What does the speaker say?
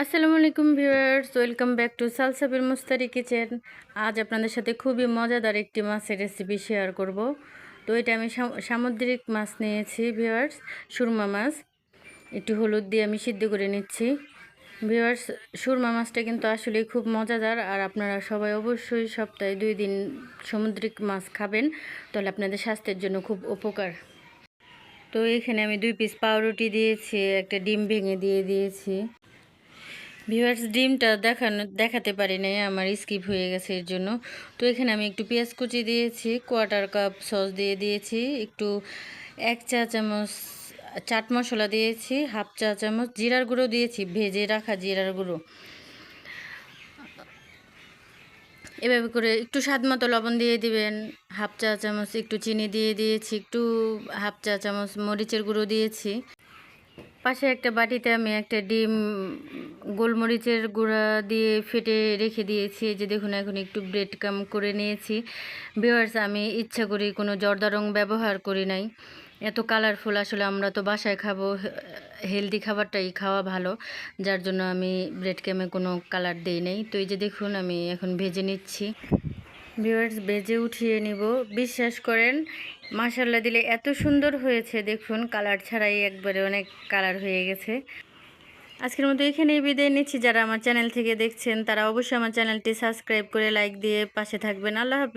আসসালামু আলাইকুম viewers, welcome back to Salsabil Mustari kitchen. আজ আপনাদের সাথে খুবই মজাদার একটি মাছের রেসিপি শেয়ার করব। তো এটা আমি সামুদ্রিক মাছ নিয়েছি ভিউয়ার্স, সুরমা মাছ। একটু হলুদ দিয়ে আমি সিদ্ধ করে নিচ্ছি ভিউয়ার্স। সুরমা মাছটা কিন্তু আসলেই খুব মজাদার, আর আপনারা সবাই অবশ্যই সপ্তাহে 2 দিন সামুদ্রিক মাছ খাবেন, তাহলে আপনাদের স্বাস্থ্যের জন্য খুব উপকার। তো এখানে আমি 2 পিস পাউরুটি দিয়েছি, একটা ডিম ভেঙে দিয়ে দিয়েছি ভিউয়ার্স। ডিমটা দেখাতে পারি নাই, আমার স্কিপ হয়ে গেছে এর জন্য। তো এখানে আমি একটু পেঁয়াজ কুচি দিয়েছি, 1/4 কাপ সস দিয়ে দিয়েছি, একটু 1 চা চামচ চাট মশলা দিয়েছি, 1/2 চা চামচ জিরার গুঁড়ো দিয়েছি, ভেজে রাখা জিরার গুঁড়ো। এভাবে করে একটু স্বাদ মতো লবণ দিয়ে দিবেন, 1/2 চা চামচ একটু চিনি দিয়ে দিয়েছি, একটু 1/2 চা চামচ মরিচের গুঁড়ো দিয়েছি। পাশে একটা বাটিতে আমি একটা ডিম গোলমরিচের গুঁড়া দিয়ে ফেটে রেখে দিয়েছি। এই যে দেখুন, এখন একটু ব্রেড কাম করে নিয়েছি ভিউয়ার্স। আমি ইচ্ছা করি কোনো জর্দা রং ব্যবহার করি নাই, এত কালারফুল। আসলে আমরা তো বাসায় খাবো, হেলদি খাবারটাই খাওয়া ভালো, যার জন্য আমি ব্রেড ক্যামে কোনো কালার দেই নাই। তো এই যে দেখুন, আমি এখন ভেজে নিচ্ছি ভিউয়ার্স, ভেজে উঠিয়ে নিব। বিশ্বাস করেন, মাশাল্লাহ দিলে এত সুন্দর হয়েছে, দেখুন কালার ছাড়াই একবারে অনেক কালার হয়ে গেছে। আজকের মতো এখানেই বিদায় নিচ্ছি। যারা আমার চ্যানেল থেকে দেখছেন তারা অবশ্যই আমার চ্যানেলটি সাবস্ক্রাইব করে লাইক দিয়ে পাশে থাকবেন। আল্লাহ হাফেজ।